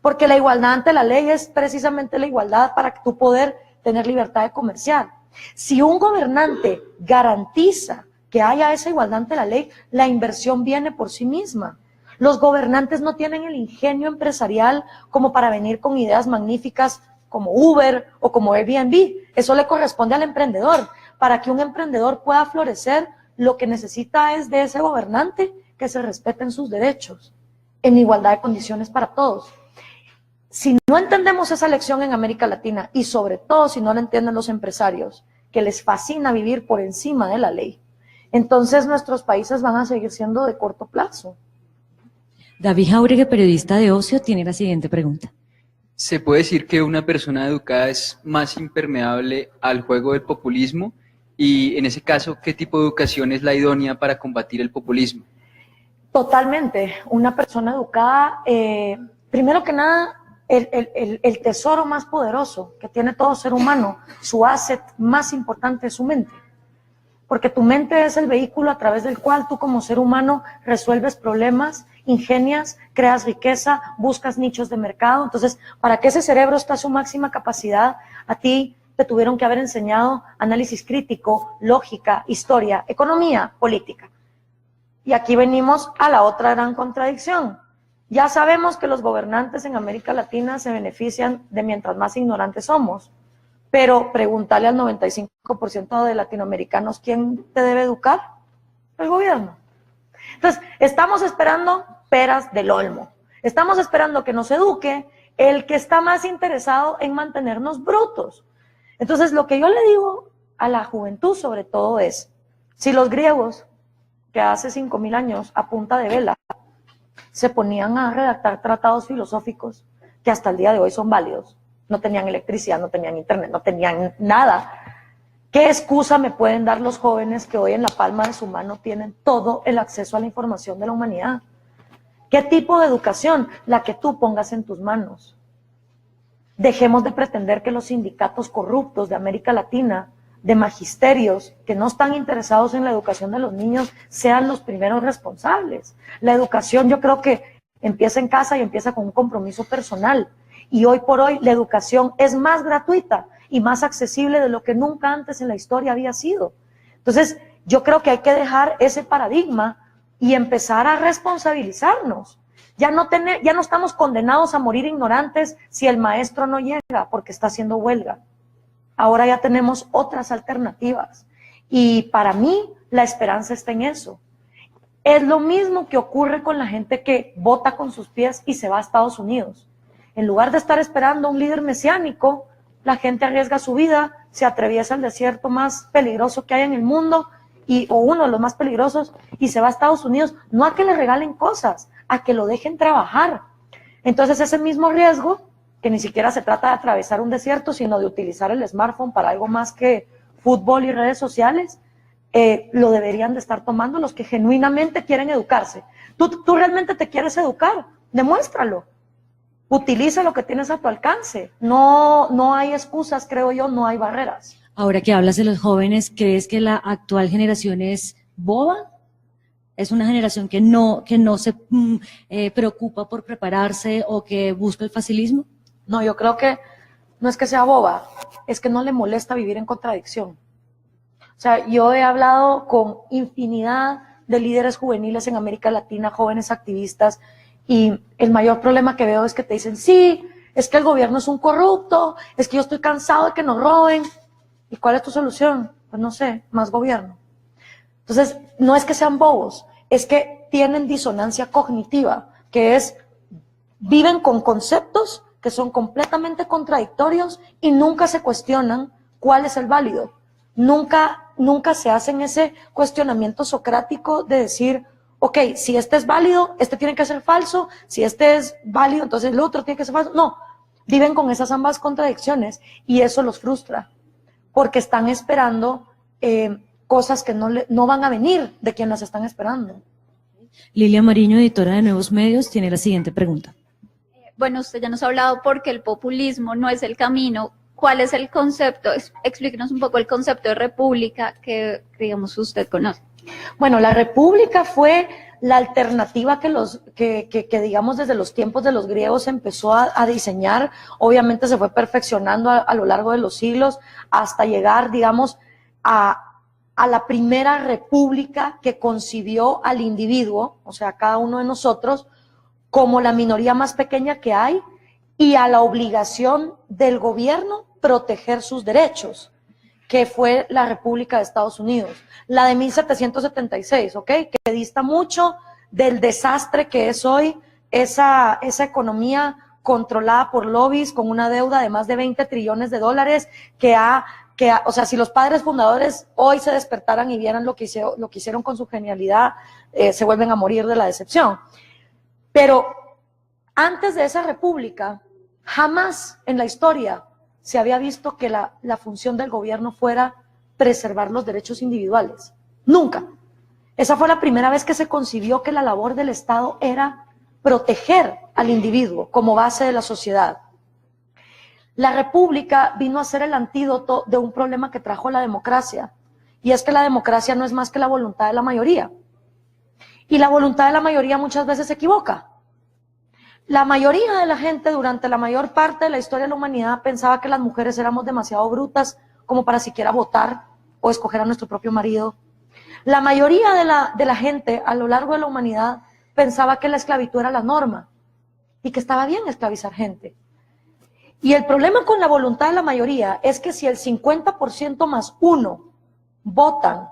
Porque la igualdad ante la ley es precisamente la igualdad para tú poder tener libertad de comerciar. Si un gobernante garantiza que haya esa igualdad ante la ley, la inversión viene por sí misma. Los gobernantes no tienen el ingenio empresarial como para venir con ideas magníficas como Uber o como Airbnb. Eso le corresponde al emprendedor. Para que un emprendedor pueda florecer, lo que necesita es de ese gobernante que se respeten sus derechos en igualdad de condiciones para todos. Si no entendemos esa lección en América Latina y sobre todo si no la entienden los empresarios, que les fascina vivir por encima de la ley, entonces nuestros países van a seguir siendo de corto plazo. David Jauregui, periodista de Ocio, tiene la siguiente pregunta. ¿Se puede decir que una persona educada es más impermeable al juego del populismo? Y en ese caso, ¿qué tipo de educación es la idónea para combatir el populismo? Totalmente. Una persona educada, primero que nada, el tesoro más poderoso que tiene todo ser humano, su asset más importante es su mente. Porque tu mente es el vehículo a través del cual tú como ser humano resuelves problemas, ingenias, creas riqueza, buscas nichos de mercado. Entonces, para que ese cerebro esté a su máxima capacidad, a ti te tuvieron que haber enseñado análisis crítico, lógica, historia, economía, política. Y aquí venimos a la otra gran contradicción. Ya sabemos que los gobernantes en América Latina se benefician de mientras más ignorantes somos, pero pregúntale al 95% de latinoamericanos quién te debe educar, el gobierno. Entonces, estamos esperando peras del olmo, estamos esperando que nos eduque el que está más interesado en mantenernos brutos. Entonces, lo que yo le digo a la juventud sobre todo es, si los griegos, que hace 5.000 años a punta de vela, se ponían a redactar tratados filosóficos que hasta el día de hoy son válidos, no tenían electricidad, no tenían internet, no tenían nada, ¿qué excusa me pueden dar los jóvenes que hoy en la palma de su mano tienen todo el acceso a la información de la humanidad? ¿Qué tipo de educación? La que tú pongas en tus manos. Dejemos de pretender que los sindicatos corruptos de América Latina, de magisterios que no están interesados en la educación de los niños, sean los primeros responsables. La educación yo creo que empieza en casa y empieza con un compromiso personal. Y hoy por hoy la educación es más gratuita y más accesible de lo que nunca antes en la historia había sido. Entonces, yo creo que hay que dejar ese paradigma y empezar a responsabilizarnos. Ya no estamos condenados a morir ignorantes si el maestro no llega porque está haciendo huelga. Ahora ya tenemos otras alternativas. Y para mí, la esperanza está en eso. Es lo mismo que ocurre con la gente que vota con sus pies y se va a Estados Unidos. En lugar de estar esperando a un líder mesiánico, la gente arriesga su vida, se atraviesa el desierto más peligroso que hay en el mundo, o uno de los más peligrosos, y se va a Estados Unidos, no a que le regalen cosas, a que lo dejen trabajar. Entonces ese mismo riesgo, que ni siquiera se trata de atravesar un desierto, sino de utilizar el smartphone para algo más que fútbol y redes sociales, lo deberían de estar tomando los que genuinamente quieren educarse. Tú realmente te quieres educar, demuéstralo. Utiliza lo que tienes a tu alcance. No hay excusas, creo yo, no hay barreras. Ahora que hablas de los jóvenes, ¿crees que la actual generación es boba? ¿Es una generación que no se preocupa por prepararse o que busca el facilismo? No, yo creo que no es que sea boba, es que no le molesta vivir en contradicción. O sea, yo he hablado con infinidad de líderes juveniles en América Latina, jóvenes activistas, y el mayor problema que veo es que te dicen, sí, es que el gobierno es un corrupto, es que yo estoy cansado de que nos roben. ¿Y cuál es tu solución? Pues no sé, más gobierno. Entonces, no es que sean bobos, es que tienen disonancia cognitiva, que es, viven con conceptos que son completamente contradictorios y nunca se cuestionan cuál es el válido. Nunca se hacen ese cuestionamiento socrático de decir, ok, si este es válido, este tiene que ser falso, si este es válido, entonces el otro tiene que ser falso. No, viven con esas ambas contradicciones y eso los frustra, porque están esperando cosas que no van a venir de quien las están esperando. Lilia Mariño, editora de Nuevos Medios, tiene la siguiente pregunta. Bueno, usted ya nos ha hablado porque el populismo no es el camino. ¿Cuál es el concepto? Explíquenos un poco el concepto de república que, digamos, usted conoce. Bueno, la república fue la alternativa que digamos desde los tiempos de los griegos se empezó a diseñar. Obviamente se fue perfeccionando a lo largo de los siglos hasta llegar, digamos, a la primera república que concibió al individuo, o sea, cada uno de nosotros, como la minoría más pequeña que hay y a la obligación del gobierno proteger sus derechos, que fue la República de Estados Unidos, la de 1776, ¿ok? Que dista mucho del desastre que es hoy esa economía controlada por lobbies con una deuda de más de 20 trillones de dólares o sea, si los padres fundadores hoy se despertaran y vieran lo que hicieron con su genialidad, se vuelven a morir de la decepción. Pero antes de esa república, jamás en la historia se había visto que la función del gobierno fuera preservar los derechos individuales. Nunca. Esa fue la primera vez que se concibió que la labor del Estado era proteger al individuo como base de la sociedad. La república vino a ser el antídoto de un problema que trajo la democracia, y es que la democracia no es más que la voluntad de la mayoría. Y la voluntad de la mayoría muchas veces se equivoca. La mayoría de la gente durante la mayor parte de la historia de la humanidad pensaba que las mujeres éramos demasiado brutas como para siquiera votar o escoger a nuestro propio marido. La mayoría de la gente a lo largo de la humanidad pensaba que la esclavitud era la norma y que estaba bien esclavizar gente. Y el problema con la voluntad de la mayoría es que si el 50% más uno votan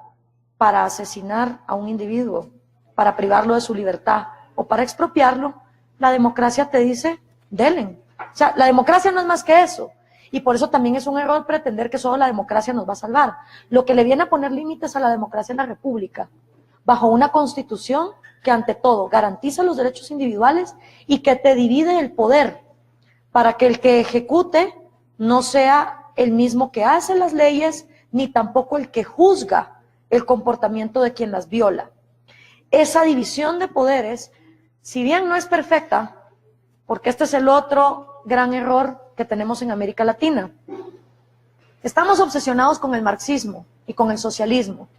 para asesinar a un individuo, para privarlo de su libertad o para expropiarlo, la democracia te dice, delen. O sea, la democracia no es más que eso. Y por eso también es un error pretender que solo la democracia nos va a salvar. Lo que le viene a poner límites a la democracia es la república, bajo una constitución que ante todo garantiza los derechos individuales y que te divide el poder para que el que ejecute no sea el mismo que hace las leyes, ni tampoco el que juzga el comportamiento de quien las viola. Esa división de poderes, si bien no es perfecta, porque este es el otro gran error que tenemos en América Latina. Estamos obsesionados con el marxismo y con el socialismo.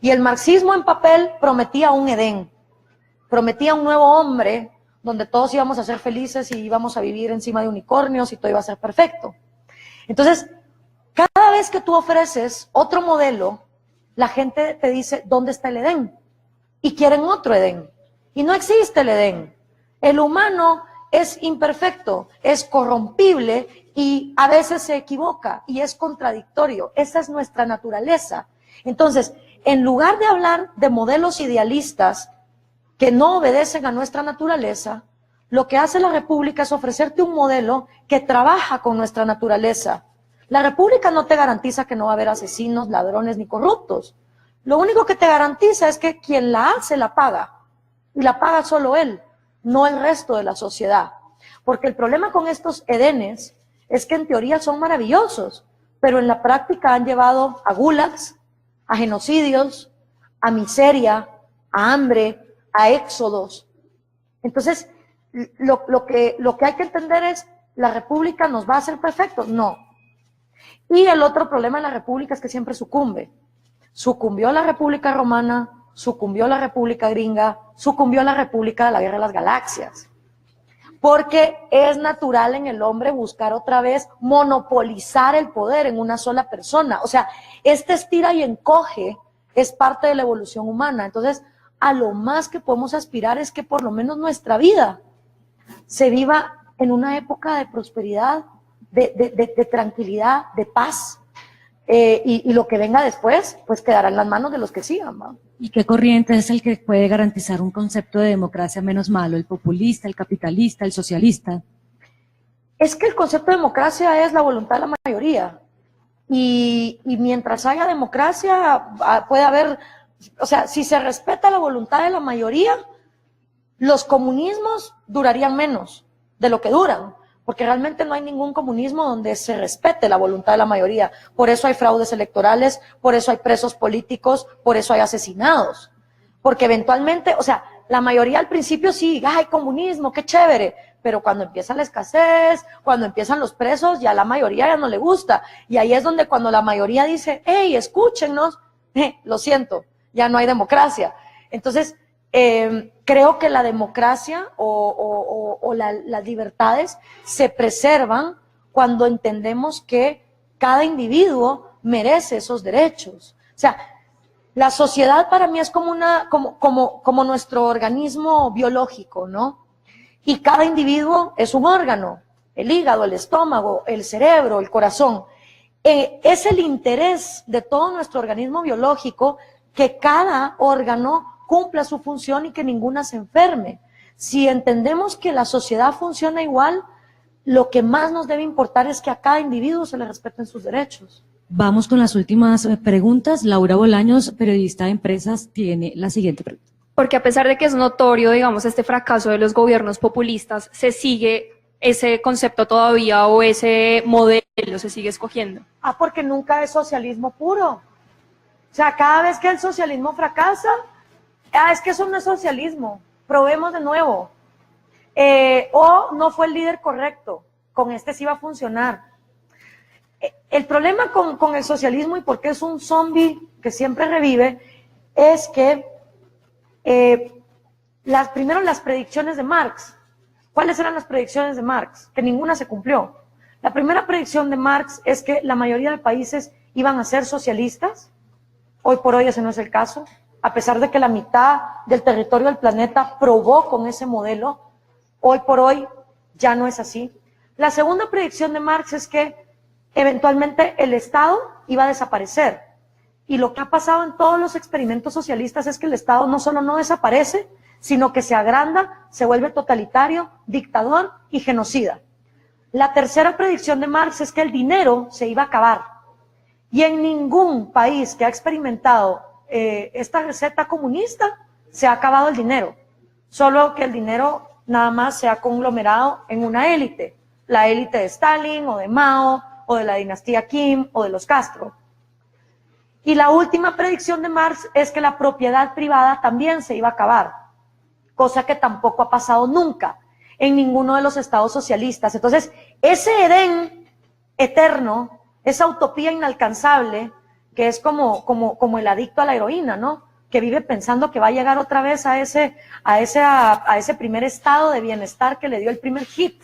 Y el marxismo en papel prometía un Edén, prometía un nuevo hombre donde todos íbamos a ser felices y íbamos a vivir encima de unicornios y todo iba a ser perfecto. Entonces, cada vez que tú ofreces otro modelo, la gente te dice, ¿dónde está el Edén? Y quieren otro Edén. Y no existe el Edén. El humano es imperfecto, es corrompible y a veces se equivoca y es contradictorio. Esa es nuestra naturaleza. Entonces, en lugar de hablar de modelos idealistas que no obedecen a nuestra naturaleza, lo que hace la República es ofrecerte un modelo que trabaja con nuestra naturaleza. La República no te garantiza que no va a haber asesinos, ladrones ni corruptos. Lo único que te garantiza es que quien la hace la paga. Y la paga solo él, no el resto de la sociedad. Porque el problema con estos edenes es que en teoría son maravillosos, pero en la práctica han llevado a gulags, a genocidios, a miseria, a hambre, a éxodos. Entonces, lo que hay que entender es, ¿la República nos va a hacer perfectos? No. Y el otro problema de la República es que siempre sucumbe. Sucumbió la República Romana, sucumbió la República Gringa, sucumbió la República de la Guerra de las Galaxias. Porque es natural en el hombre buscar otra vez monopolizar el poder en una sola persona. O sea, este estira y encoge es parte de la evolución humana. Entonces, a lo más que podemos aspirar es que por lo menos nuestra vida se viva en una época de prosperidad, de tranquilidad, de paz. Y lo que venga después, pues quedará en las manos de los que sigan, ¿va? ¿Y qué corriente es el que puede garantizar un concepto de democracia menos malo? ¿El populista, el capitalista, el socialista? Es que el concepto de democracia es la voluntad de la mayoría. Y mientras haya democracia, puede haber, o sea, si se respeta la voluntad de la mayoría, los comunismos durarían menos de lo que duran. Porque realmente no hay ningún comunismo donde se respete la voluntad de la mayoría. Por eso hay fraudes electorales, por eso hay presos políticos, por eso hay asesinados. Porque eventualmente, o sea, la mayoría al principio sí, ¡ay, comunismo, qué chévere! Pero cuando empieza la escasez, cuando empiezan los presos, ya la mayoría ya no le gusta. Y ahí es donde cuando la mayoría dice, ¡hey, escúchenos! Lo siento, ya no hay democracia. Entonces, creo que la democracia o las libertades se preservan cuando entendemos que cada individuo merece esos derechos. O sea, la sociedad para mí es como nuestro organismo biológico, ¿no? Y cada individuo es un órgano, el hígado, el estómago, el cerebro, el corazón. Es el interés de todo nuestro organismo biológico que cada órgano cumpla su función y que ninguna se enferme. Si entendemos que la sociedad funciona igual, lo que más nos debe importar es que a cada individuo se le respeten sus derechos. Vamos con las últimas preguntas. Laura Bolaños, periodista de Empresas, tiene la siguiente pregunta. Porque a pesar de que es notorio, digamos, este fracaso de los gobiernos populistas, ¿se sigue ese concepto todavía o ese modelo se sigue escogiendo? Porque nunca es socialismo puro. O sea, cada vez que el socialismo fracasa, es que eso no es socialismo, probemos de nuevo. O no fue el líder correcto, con este sí va a funcionar. El problema con el socialismo y por qué es un zombie que siempre revive, es que primero las predicciones de Marx. ¿Cuáles eran las predicciones de Marx? Que ninguna se cumplió. La primera predicción de Marx es que la mayoría de países iban a ser socialistas. Hoy por hoy ese no es el caso, a pesar de que la mitad del territorio del planeta probó con ese modelo. Hoy por hoy ya no es así. La segunda predicción de Marx es que eventualmente el Estado iba a desaparecer. Y lo que ha pasado en todos los experimentos socialistas es que el Estado no solo no desaparece, sino que se agranda, se vuelve totalitario, dictador y genocida. La tercera predicción de Marx es que el dinero se iba a acabar. Y en ningún país que ha experimentado esta receta comunista se ha acabado el dinero. Solo que el dinero nada más se ha conglomerado en una élite. La élite de Stalin o de Mao o de la dinastía Kim o de los Castro. Y la última predicción de Marx es que la propiedad privada también se iba a acabar, cosa que tampoco ha pasado nunca en ninguno de los estados socialistas. Entonces, ese Edén eterno, esa utopía inalcanzable, que es como el adicto a la heroína, ¿no? Que vive pensando que va a llegar otra vez a ese primer estado de bienestar que le dio el primer hit.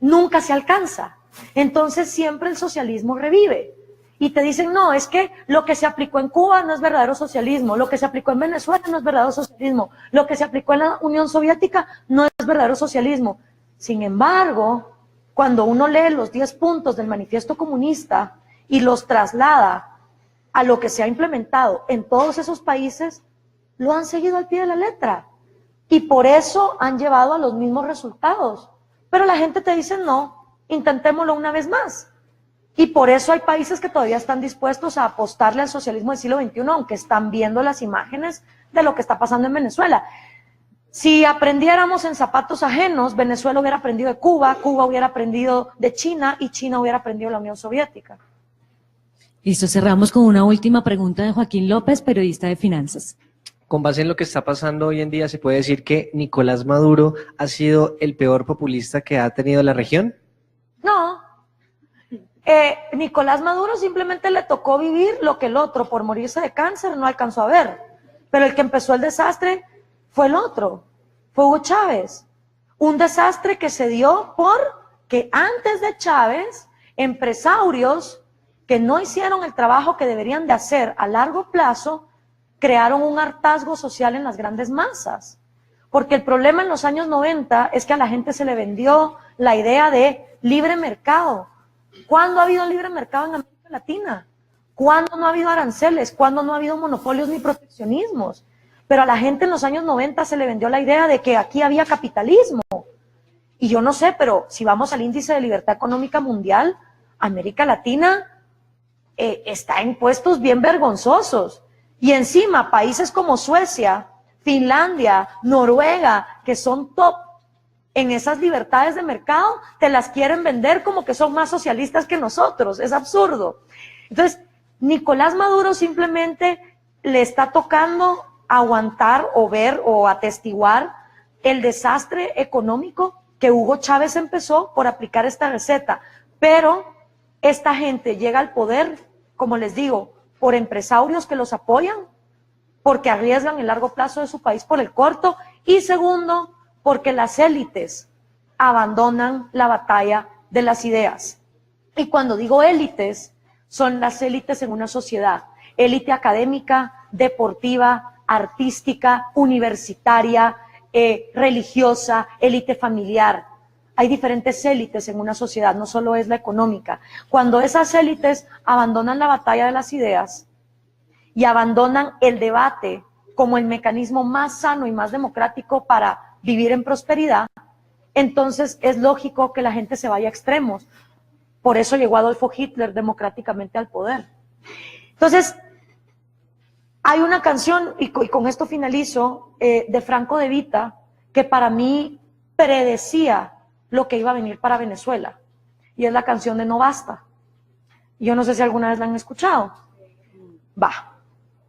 Nunca se alcanza. Entonces, siempre el socialismo revive. Y te dicen, no, es que lo que se aplicó en Cuba no es verdadero socialismo, lo que se aplicó en Venezuela no es verdadero socialismo, lo que se aplicó en la Unión Soviética no es verdadero socialismo. Sin embargo, cuando uno lee los 10 puntos del Manifiesto Comunista y los traslada a lo que se ha implementado en todos esos países, lo han seguido al pie de la letra. Y por eso han llevado a los mismos resultados. Pero la gente te dice, no, intentémoslo una vez más. Y por eso hay países que todavía están dispuestos a apostarle al socialismo del siglo XXI, aunque están viendo las imágenes de lo que está pasando en Venezuela. Si aprendiéramos en zapatos ajenos, Venezuela hubiera aprendido de Cuba, Cuba hubiera aprendido de China y China hubiera aprendido de la Unión Soviética. Listo, cerramos con una última pregunta de Joaquín López, periodista de finanzas. Con base en lo que está pasando hoy en día, ¿se puede decir que Nicolás Maduro ha sido el peor populista que ha tenido la región? No. Nicolás Maduro simplemente le tocó vivir lo que el otro, por morirse de cáncer, no alcanzó a ver. Pero el que empezó el desastre fue el otro, fue Hugo Chávez. Un desastre que se dio porque antes de Chávez, empresarios que no hicieron el trabajo que deberían de hacer a largo plazo, crearon un hartazgo social en las grandes masas. Porque el problema en los años 90 es que a la gente se le vendió la idea de libre mercado. ¿Cuándo ha habido libre mercado en América Latina? ¿Cuándo no ha habido aranceles? ¿Cuándo no ha habido monopolios ni proteccionismos? Pero a la gente en los años 90 se le vendió la idea de que aquí había capitalismo. Y yo no sé, pero si vamos al índice de libertad económica mundial, América Latina está en puestos bien vergonzosos. Y encima, países como Suecia, Finlandia, Noruega, que son top en esas libertades de mercado, te las quieren vender como que son más socialistas que nosotros. Es absurdo. Entonces, Nicolás Maduro simplemente le está tocando aguantar o ver o atestiguar el desastre económico que Hugo Chávez empezó por aplicar esta receta. Pero esta gente llega al poder, como les digo, por empresarios que los apoyan, porque arriesgan el largo plazo de su país por el corto, y segundo, porque las élites abandonan la batalla de las ideas. Y cuando digo élites, son las élites en una sociedad, élite académica, deportiva, artística, universitaria, religiosa, élite familiar. Hay diferentes élites en una sociedad, no solo es la económica. Cuando esas élites abandonan la batalla de las ideas y abandonan el debate como el mecanismo más sano y más democrático para vivir en prosperidad, entonces es lógico que la gente se vaya a extremos. Por eso llegó Adolfo Hitler democráticamente al poder. Entonces, hay una canción, y con esto finalizo, de Franco De Vita, que para mí predecía lo que iba a venir para Venezuela, y es la canción de No Basta. Yo no sé si alguna vez la han escuchado. Va.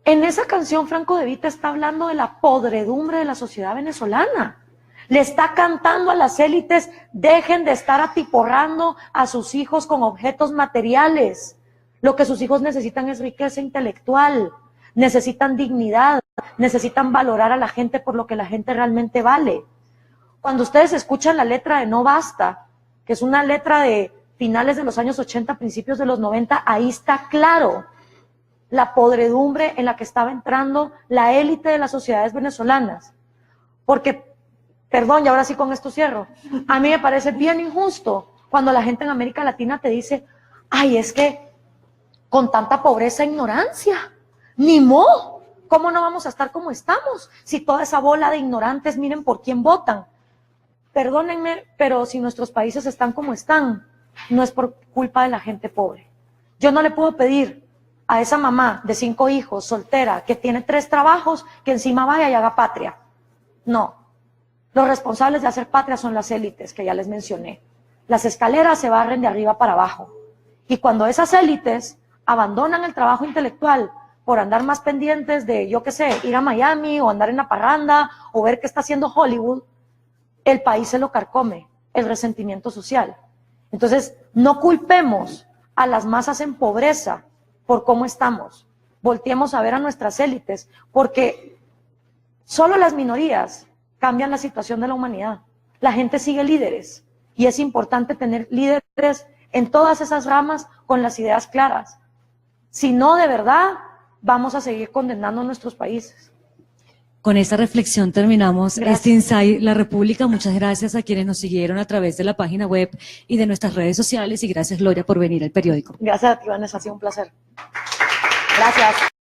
En esa canción Franco De Vita está hablando de la podredumbre de la sociedad venezolana. Le está cantando a las élites, dejen de estar atiporrando a sus hijos con objetos materiales. Lo que sus hijos necesitan es riqueza intelectual, necesitan dignidad, necesitan valorar a la gente por lo que la gente realmente vale. Cuando ustedes escuchan la letra de No Basta, que es una letra de finales de los años 80, principios de los 90, ahí está claro la podredumbre en la que estaba entrando la élite de las sociedades venezolanas. Porque, perdón, y ahora sí con esto cierro, a mí me parece bien injusto cuando la gente en América Latina te dice, ay, es que con tanta pobreza e ignorancia, ni modo, ¿cómo no vamos a estar como estamos? Si toda esa bola de ignorantes, miren por quién votan. Perdónenme, pero si nuestros países están como están, no es por culpa de la gente pobre. Yo no le puedo pedir a esa mamá de 5 hijos, soltera, que tiene 3 trabajos, que encima vaya y haga patria. No. Los responsables de hacer patria son las élites, que ya les mencioné. Las escaleras se barren de arriba para abajo. Y cuando esas élites abandonan el trabajo intelectual por andar más pendientes de, yo qué sé, ir a Miami o andar en la parranda o ver qué está haciendo Hollywood, el país se lo carcome, el resentimiento social. Entonces, no culpemos a las masas en pobreza por cómo estamos. Volteemos a ver a nuestras élites, porque solo las minorías cambian la situación de la humanidad. La gente sigue líderes y es importante tener líderes en todas esas ramas con las ideas claras. Si no, de verdad, vamos a seguir condenando a nuestros países. Con esta reflexión terminamos Gracias. este Inside La República. Muchas gracias a quienes nos siguieron a través de la página web y de nuestras redes sociales y gracias, Gloria, por venir al periódico. Gracias a ti, Vanessa, ha sido un placer. Gracias.